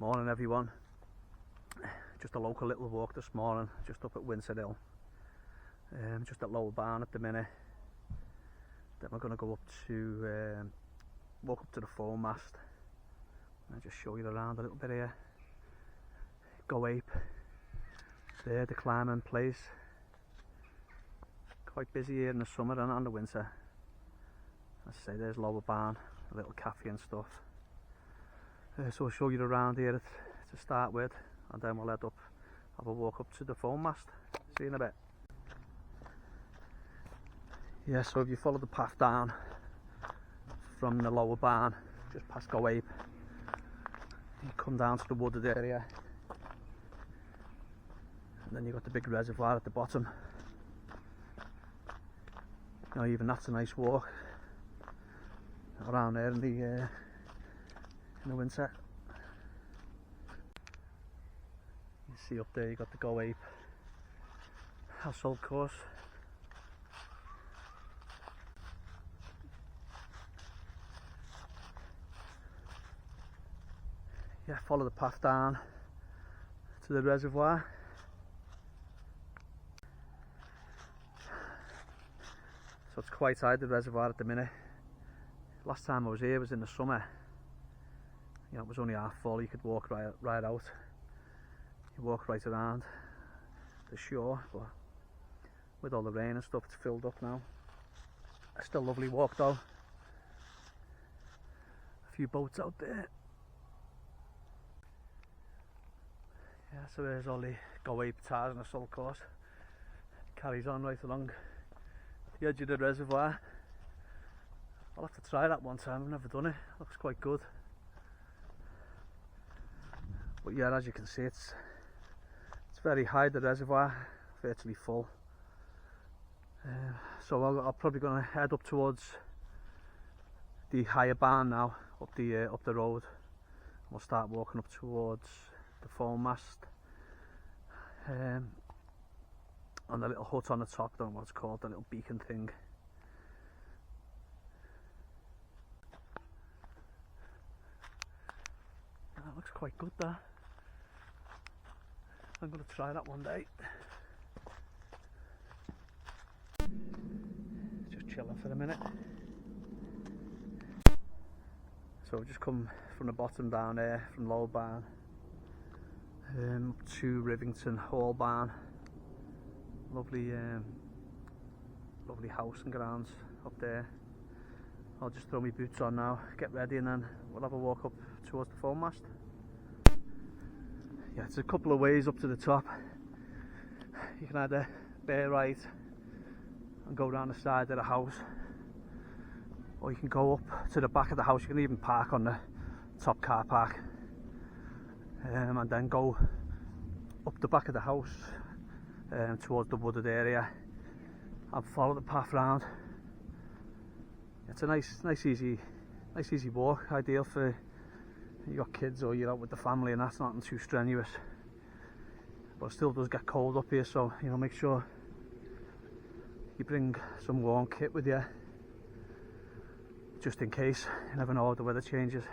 Morning everyone. Just a local little walk this morning, just up at Windsor Hill. Just at Lower Barn at the minute. Then we're going to go up to walk up to the foremast and just show you around a little bit here. Go ape. There, the climbing place. Quite busy here in the summer and the winter. As I say, there's Lower Barn, a little cafe and stuff. So I'll show you around here to start with, and then we'll head up, have a walk up to the foremast. See you in a bit. Yeah, so if you follow the path down from the Lower Barn, just past Go Ape, you come down to the wooded area, and then you've got the big reservoir at the bottom. You know, even that's a nice walk around there in the winter. You see up there, you got the Go Ape household course. Yeah, follow the path down to the reservoir. So it's quite high, the reservoir at the minute. Last time I was here was in the summer. You know, it was only half full. You could walk right out. You walk right around the shore, but with all the rain and stuff, it's filled up now. It's still a lovely walk though. A few boats out there. Yeah, so there's all the Go Ape tires and assault course. Carries on right along the edge of the reservoir. I'll have to try that one time. I've never done it. Looks quite good. But yeah, as you can see, it's very high, the reservoir, virtually full. So I'm probably going to head up towards the higher barn now, up the road. We'll start walking up towards the foremast, and the little hut on the top. Don't know what it's called, the little beacon thing. That looks quite good there. I'm going to try that one day. Just chilling for a minute. So we've just come from the bottom down there, from Lower Barn, to Rivington Hall Barn. Lovely, lovely house and grounds up there. I'll just throw my boots on now, get ready, and then we'll have a walk up towards the foremast. Yeah, it's a couple of ways up to the top. You can either bear right and go down the side of the house, or you can go up to the back of the house. You can even park on the top car park, and then go up the back of the house towards the wooded area and follow the path round. It's a nice easy walk, ideal for you got kids or you're out with the family, and that's nothing too strenuous. But it still does get cold up here, so you know, make sure you bring some warm kit with you, just in case. You never know how the weather changes.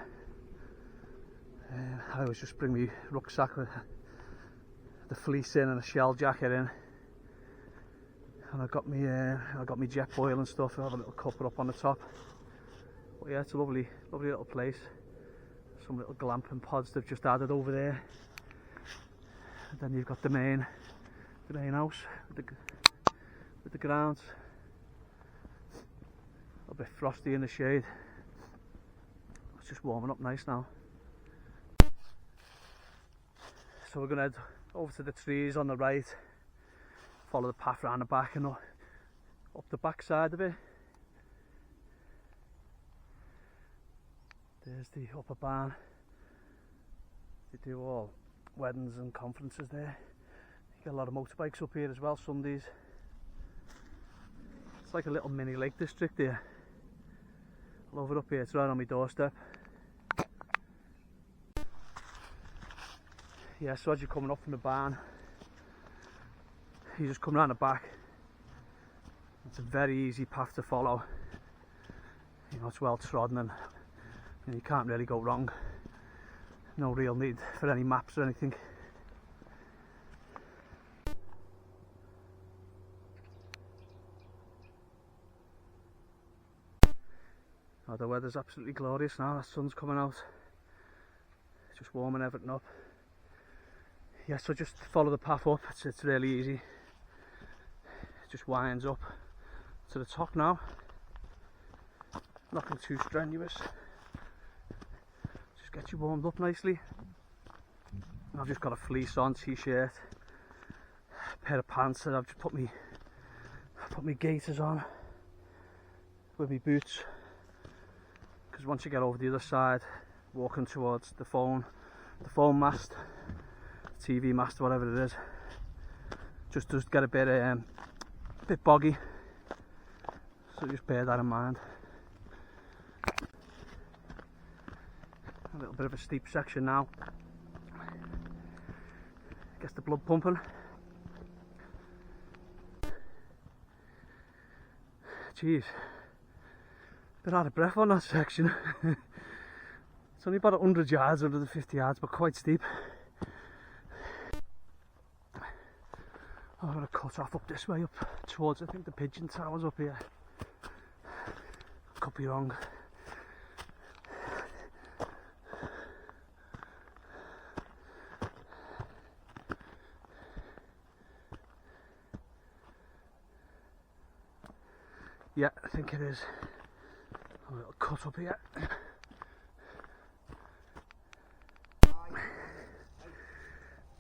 I always just bring my rucksack with the fleece in and a shell jacket in, and I've got my jet boil and stuff. I have a little cuppa up on the top. But yeah, it's a lovely little place. Some little glamping pods they've just added over there. And then you've got the main house with the grounds. A bit frosty in the shade. It's just warming up nice now. So we're going to head over to the trees on the right, follow the path round the back and up the back side of it. There's the upper barn. They do all weddings and conferences there. You get a lot of motorbikes up here as well Sundays. It's like a little mini lake district here. I love it up here, it's right on my doorstep. Yeah, so as you're coming up from the barn, you just come round the back. It's a very easy path to follow. You know, it's well trodden and you can't really go wrong. No real need for any maps or anything. Oh, the weather's absolutely glorious now, the sun's coming out. It's just warming everything up. Yeah, so just follow the path up, it's really easy. It just winds up to the top now. Nothing too strenuous. Just gets you warmed up nicely. I've just got a fleece on, t-shirt, pair of pants, and I've just put me gaiters on with my boots. Because once you get over the other side, walking towards the phone mast, TV mast, whatever it is, just does get a bit boggy. So just bear that in mind. A little bit of a steep section now. Gets the blood pumping. Jeez. Bit out of breath on that section. It's only about 100 yards, 150 yards, but quite steep. I'm going to cut off up this way, up towards, I think, the pigeon towers up here. Could be wrong. Yeah, I think it is. A little cut up here.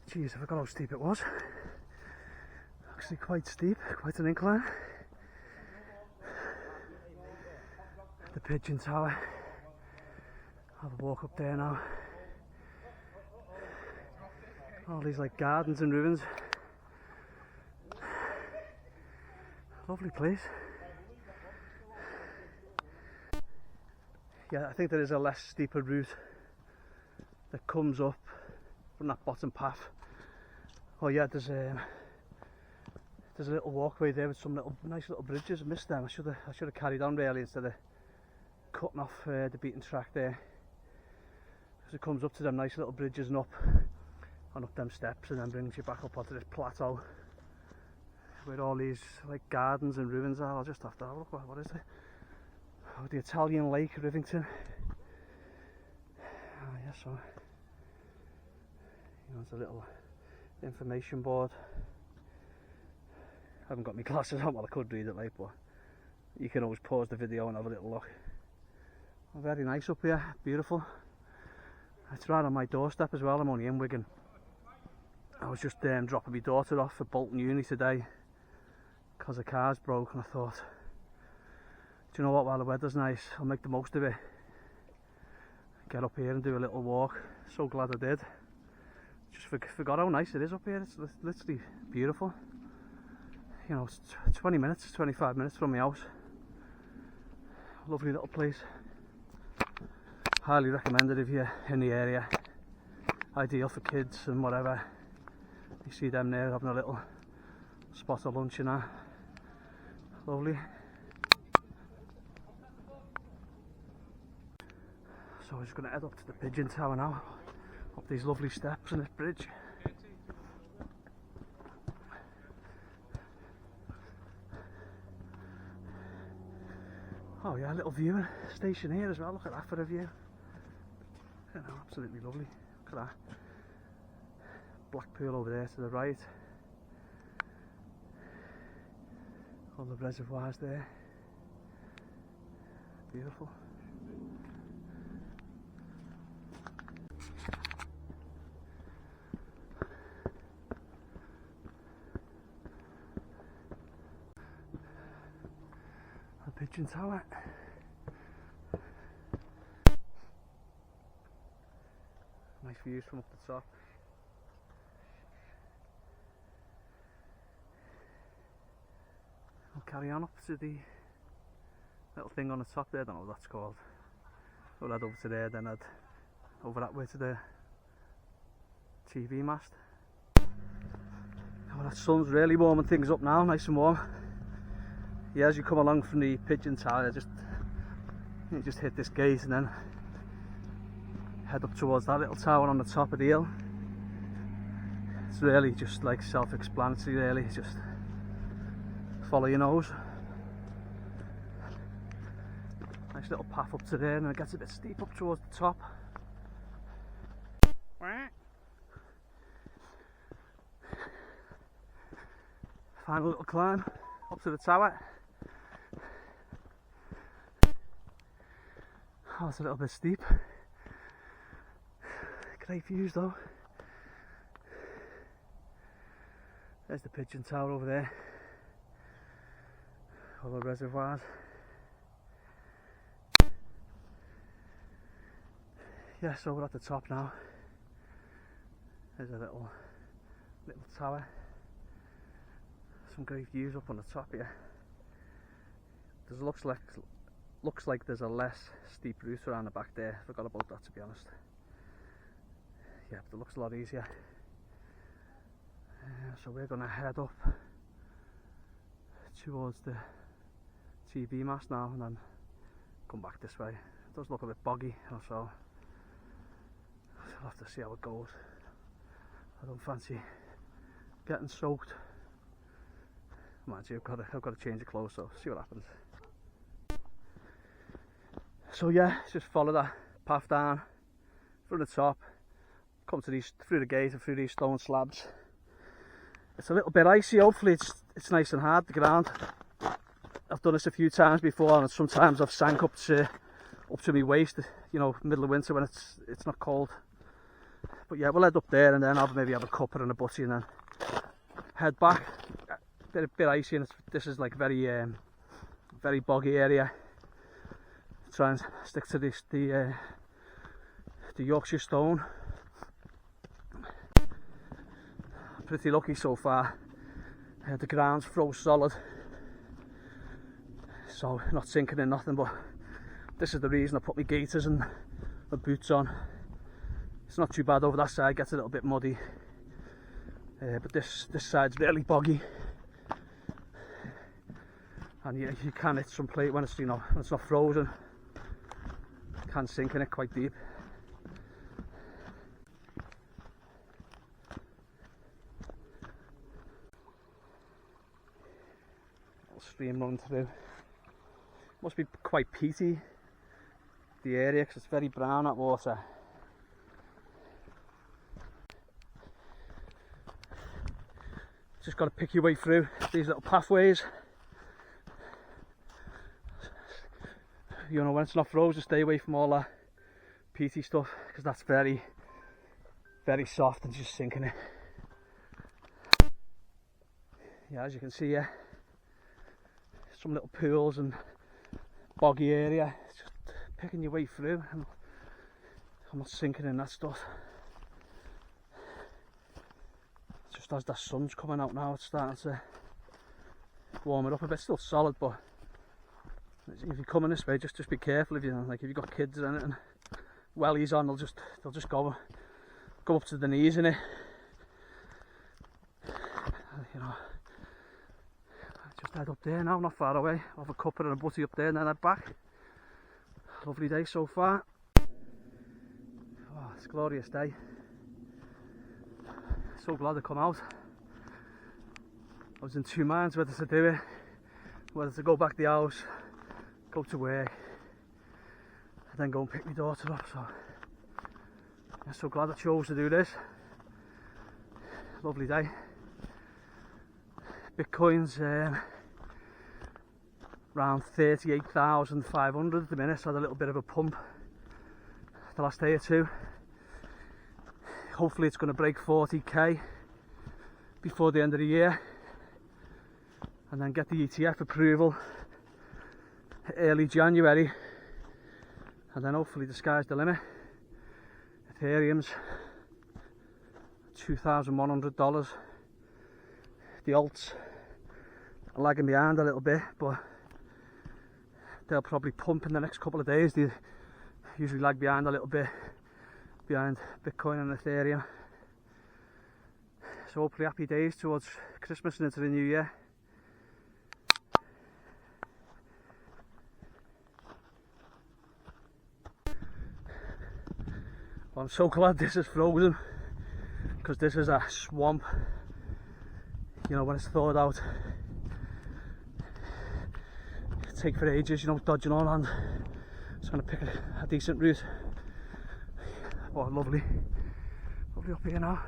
Jeez, I forgot how steep it was. Actually quite steep, quite an incline. The pigeon tower. I'll have a walk up there now. All these like gardens and ruins. Lovely place. Yeah, I think there is a less steeper route that comes up from that bottom path. Oh yeah, there's a little walkway there with some nice little bridges. I missed them. I should have carried on really instead of cutting off the beaten track there. Because it comes up to them nice little bridges and up them steps, and then brings you back up onto this plateau where all these like gardens and ruins are. I'll just have to have a look. What is it? Oh, the Italian lake, Rivington. Oh yeah, so it's a little information board. I haven't got my glasses on, well I could read it like, but you can always pause the video and have a little look. Oh, very nice up here, beautiful. It's right on my doorstep as well. I'm only in Wigan. I was just dropping my daughter off at Bolton Uni today because the car's broke, and I thought, do you know what, while the weather's nice, I'll make the most of it. Get up here and do a little walk. So glad I did. Just forgot how nice it is up here. It's literally beautiful. You know, it's 20 minutes, 25 minutes from my house. Lovely little place. Highly recommend it if you're in the area. Ideal for kids and whatever. You see them there having a little spot of lunch and that. Lovely. So I'm just going to head up to the pigeon tower now. Up these lovely steps and this bridge. Oh yeah, a little viewing station here as well. Look at that for a view. You know, absolutely lovely. Look at that. Blackpool over there to the right. All the reservoirs there. Beautiful. A pigeon tower. Nice views from up the top. I'll carry on up to the little thing on the top there. I don't know what that's called. I'll head over to there, then head over that way to the TV mast. Oh, that sun's really warming things up now, nice and warm. Yeah, as you come along from the pigeon tower, you just hit this gate, and then head up towards that little tower on the top of the hill. It's really just like self-explanatory really, just follow your nose. Nice little path up to there, and then it gets a bit steep up towards the top. Final little climb up to the tower. Oh, it's a little bit steep. Great views though. There's the pigeon tower over there. All the reservoirs. Yeah, so we're at the top now. There's a little tower. Some great views up on the top here. There looks like there's a less steep route around the back there. Forgot about that, to be honest. Yeah, but it looks a lot easier. So we're going to head up towards the TV mast now and then come back this way. It does look a bit boggy, so I'll have to see how it goes. I don't fancy getting soaked. Mind you, I've got to change the clothes, so see what happens. So yeah, just follow that path down from the top, come to these, through the gate and through these stone slabs. It's a little bit icy, hopefully it's nice and hard, the ground. I've done this a few times before, and sometimes I've sank up to my waist, you know, middle of winter when it's not cold. But yeah, we'll head up there and then I'll maybe have a cuppa and a butty and then head back. A bit icy, and this is like very boggy area. Try and stick to the Yorkshire stone. Pretty lucky so far. The ground's froze solid, so not sinking in nothing. But this is the reason I put my gaiters and my boots on. It's not too bad over that side, gets a little bit muddy, but this side's really boggy, and you can hit some plate when it's, you know, when it's not frozen. You can sink in it quite deep. Little stream running through. Must be quite peaty, the area, because it's very brown, that water. Just got to pick your way through these little pathways. You know, when it's not frozen, stay away from all that peaty stuff, because that's very, very soft and just sinking it. Yeah, as you can see here, some little pools and boggy area. Just picking your way through, and I'm not sinking in that stuff. Just as the sun's coming out now, it's starting to warm it up a bit. Still solid, but if you're coming this way, just be careful. If you've got kids or anything, wellies on, they'll just go up to the knees in it. You know, just head up there now, not far away. I'll have a cuppa and a butty up there, and then head back. Lovely day so far. Oh, it's a glorious day. So glad to come out. I was in two minds whether to do it, whether to go back to the house, go to work, and then go and pick my daughter up. So I'm so glad I chose to do this. Lovely day. Bitcoin's around 38,500 at the minute, so I had a little bit of a pump the last day or two. Hopefully it's going to break 40k before the end of the year, and then get the ETF approval early January, and then hopefully the sky's the limit. Ethereum's $2,100. The alts are lagging behind a little bit, but they'll probably pump in the next couple of days. They usually lag behind a little bit behind Bitcoin and Ethereum. So hopefully happy days towards Christmas and into the new year. But I'm so glad this is frozen, because this is a swamp. You know, when it's thawed out, it take for ages, you know, dodging on, and just going to pick a decent route. Oh, lovely, lovely up here now.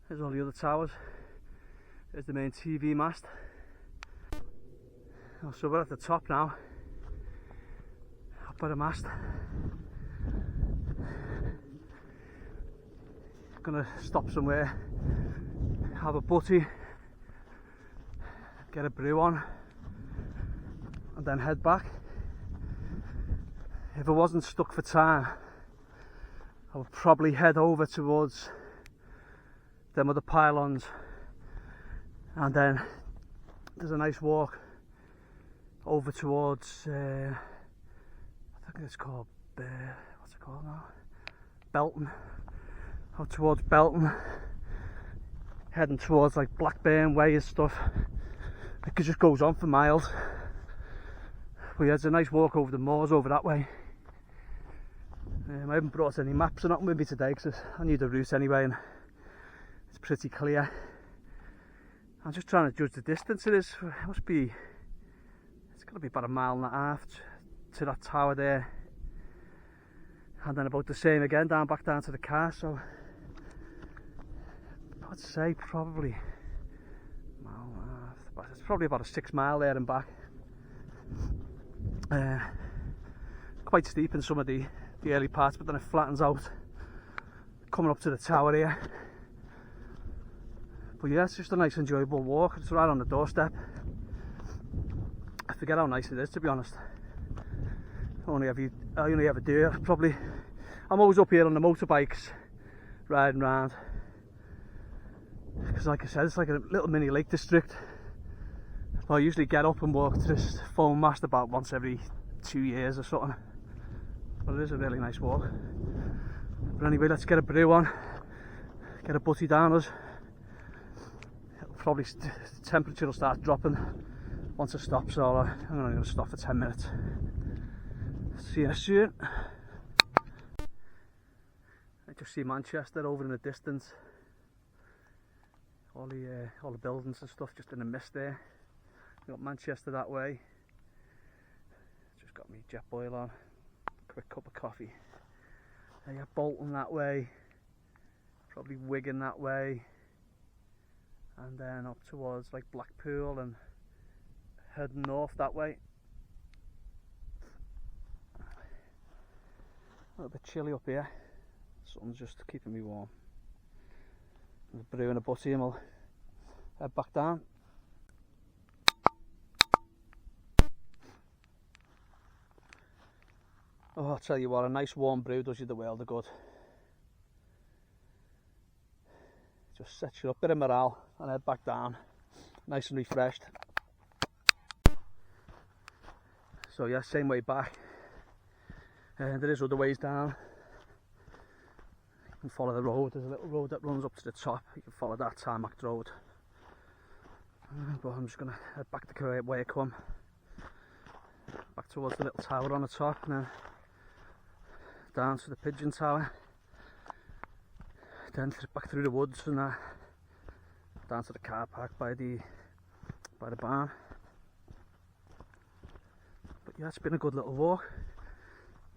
There's all the other towers. There's the main TV mast. Oh, so we're at the top now, up by the mast. Gonna stop somewhere, have a butty, get a brew on, and then head back. If I wasn't stuck for time, I would probably head over towards them other pylons, and then there's a nice walk over towards I think it's called what's it called now? Bolton. Out towards Bolton, heading towards like Blackburn Way and stuff. It just goes on for miles. But yeah, it's a nice walk over the moors over that way. I haven't brought any maps or nothing with me today because I need a route anyway, and it's pretty clear. I'm just trying to judge the distance it is. It must be, it's got to be about 1.5 miles to that tower there, and then about the same again back down to the car. So I'd say probably it's probably about a 6 mile there and back. Quite steep in some of the early parts, but then it flattens out coming up to the tower here. But yeah, it's just a nice enjoyable walk. It's right on the doorstep. I forget how nice it is, to be honest. I only ever do it probably. I'm always up here on the motorbikes riding around, because like I said, it's like a little mini lake district. I usually get up and walk to this foam mast about once every 2 years or something, but it is a really nice walk. But anyway, let's get a brew on, get a butty down us. Probably the temperature will start dropping once I stop, so I'm going to stop for 10 minutes. See you soon. I just see Manchester over in the distance. All the buildings and stuff just in the mist there. You got Manchester that way. Just got me jet boil on. Quick cup of coffee. You got Bolton that way. Probably Wigan that way. And then up towards like Blackpool and heading north that way. A little bit chilly up here. Something's just keeping me warm. A brew and a butty, and we'll head back down. Oh, I'll tell you what, a nice warm brew does you the world of good. Just sets you up, bit of morale, and head back down, nice and refreshed. So yeah, same way back. And there is other ways down. You can follow the road. There's a little road that runs up to the top. You can follow that tarmac road. But I'm just going to head back the way I come. Back towards the little tower on the top, and then down to the pigeon tower. Then back through the woods and down to the car park by the barn. But yeah, it's been a good little walk.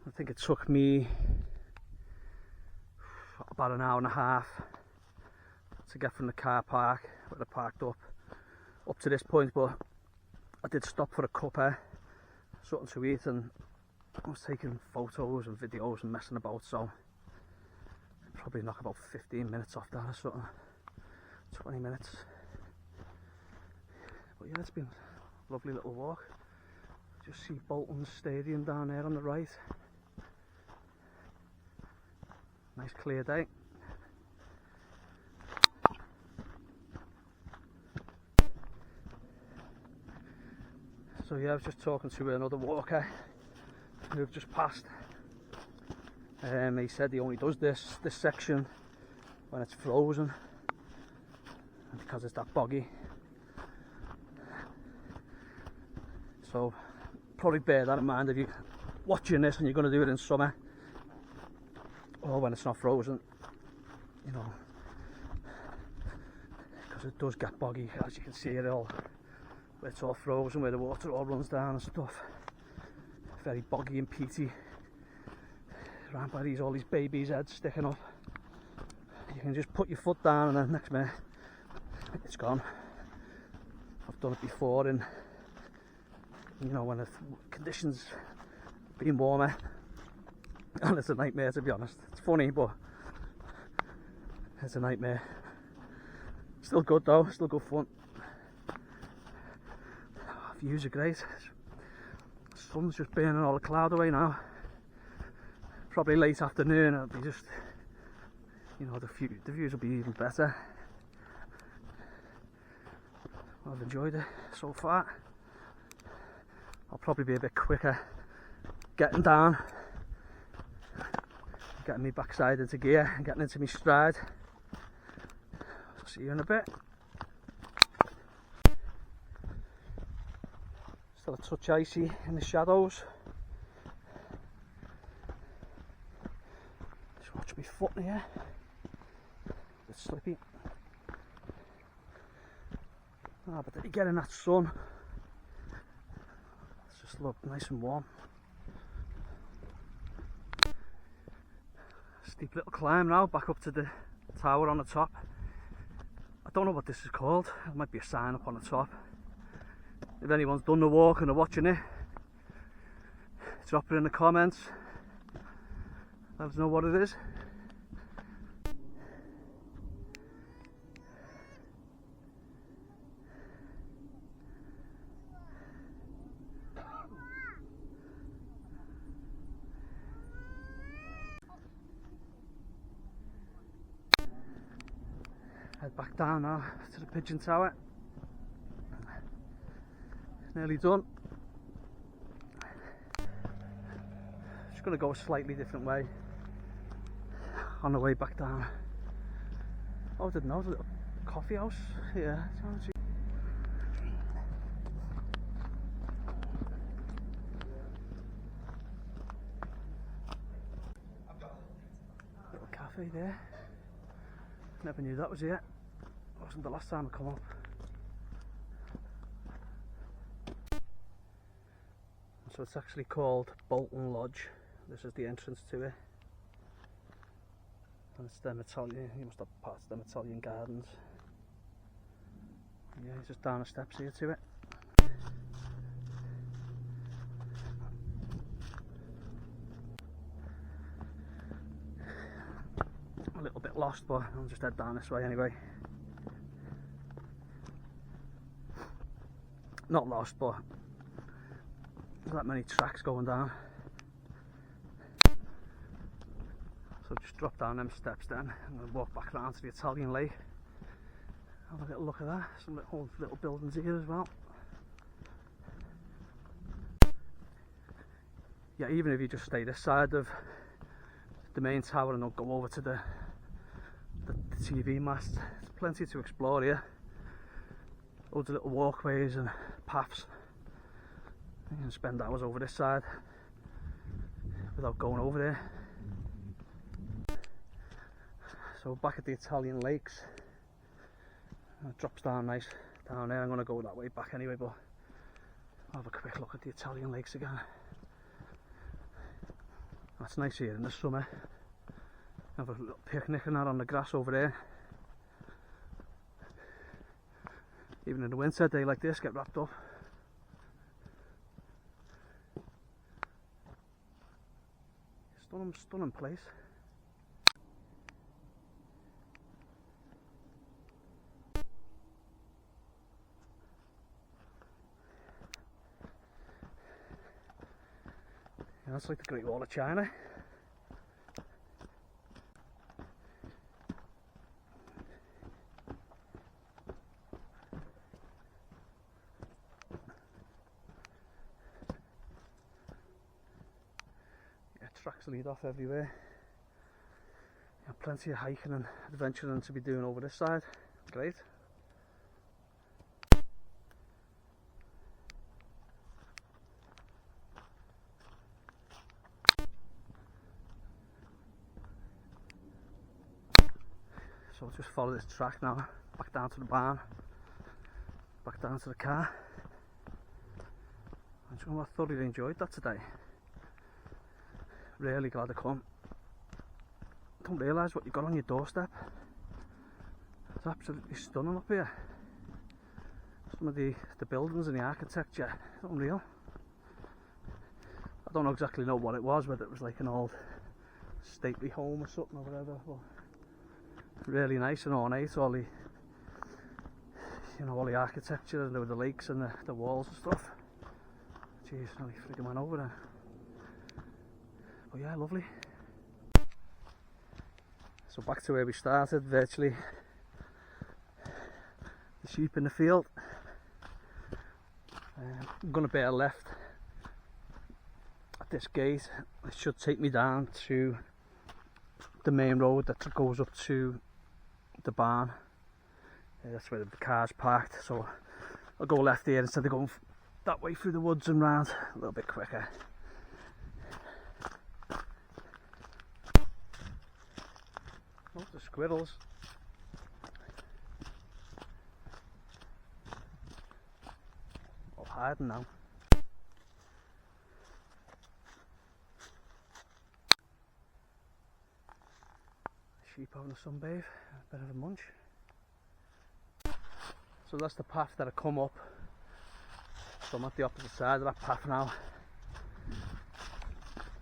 I think it took me about 1.5 hours to get from the car park where I parked up to this point, but I did stop for a cuppa, something to eat, and I was taking photos and videos and messing about, so probably knock about 15 minutes off that or something, 20 minutes. But yeah, it's been a lovely little walk. Just see Bolton Stadium down there on the right. Nice clear day. So yeah, I was just talking to another walker who've just passed. He said he only does this section when it's frozen, and because it's that boggy. So probably bear that in mind if you're watching this and you're going to do it in summer. or when it's not frozen, you know, because it does get boggy, as you can see it all, where it's all frozen, where the water all runs down and stuff. Very boggy and peaty. Around by all these babies' heads sticking up. You can just put your foot down and then next minute it's gone. I've done it before, and you know, when the conditions been warmer, and it's a nightmare, to be honest. It's funny, but it's a nightmare. Still good though, still good fun. Views are great. The sun's just burning all the cloud away now. Probably late afternoon, it'll be just, you know, the views will be even better. I've enjoyed it so far. I'll probably be a bit quicker getting down, getting my backside into gear and getting into my stride. See you in a bit. Still a touch icy in the shadows. Just watch my foot here. A bit slippy. Ah, but then you get in that sun, it's just look nice and warm. Steep little climb now, back up to the tower on the top. I don't know what this is called. There might be a sign up on the top. If anyone's done the walk and are watching it, drop it in the comments. Let us know what it is. Head back down now to the pigeon tower. Nearly done. Just going to go a slightly different way on the way back down. Oh, I didn't know, there's a little coffee house here. Little cafe there. Never knew that was it. Wasn't the last time I come up. So it's actually called Bolton Lodge. This is the entrance to it. And it's them Italian, you must have parts of them Italian gardens. Yeah, just down the steps here to it. A little bit lost, but I'll just head down this way anyway. Not lost, but there's that many tracks going down. So just drop down them steps then and walk back around to the Italian lake. Have a little look at that. Some little buildings here as well. Yeah, even if you just stay this side of the main tower and not go over to the TV mast, there's plenty to explore here. Loads of little walkways and paths. You can spend hours over this side without going over there. So back at the Italian lakes, it drops down nice down there. I'm going to go that way back anyway, but I'll have a quick look at the Italian lakes again. That's nice here in the summer. Have a little picnic and that on the grass over there. Even in the winter, a day like this, get wrapped up. Stunning place. Yeah, that's like the Great Wall of China. Tracks lead off everywhere. Plenty of hiking and adventuring to be doing over this side. Great. So I'll just follow this track now, back down to the barn, back down to the car. I thoroughly enjoyed that today. Really glad to come. Don't realise what you've got on your doorstep. It's absolutely stunning up here. Some of the buildings and the architecture, it's unreal. I don't exactly know what it was, whether it was like an old stately home or something or whatever, but really nice and ornate, all the, you know, all the architecture and the lakes and the walls and stuff. Jeez, nearly freaking went over there. But yeah, lovely. So back to where we started, virtually the sheep in the field. I'm going to bear left at this gate. It should take me down to the main road that goes up to the barn. That's where the car's parked, so I'll go left here instead of going that way through the woods and round a little bit quicker. Oh, the squirrels. All hiding now. Sheep having a sunbathe, a bit of a munch. So that's the path that I come up. So I'm at the opposite side of that path now.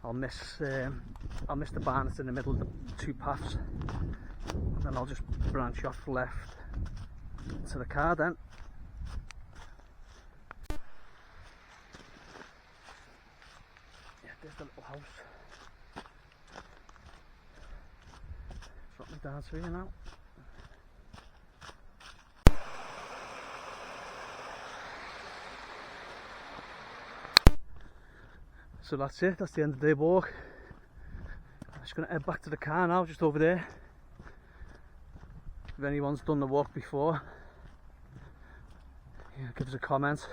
I'll miss the barn that's in the middle of the two paths, and then I'll just branch off left to the car then. Yeah, there's the little house. Drop me down to here now. So that's it, that's the end of the day walk. I'm just going to head back to the car now, just over there. If anyone's done the walk before, yeah, give us a comment,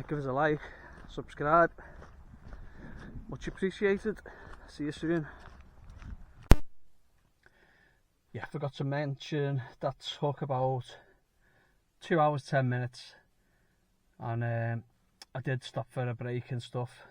give us a like, subscribe, much appreciated. See you soon. Yeah, I forgot to mention that took about 2 hours 10 minutes, and I did stop for a break and stuff.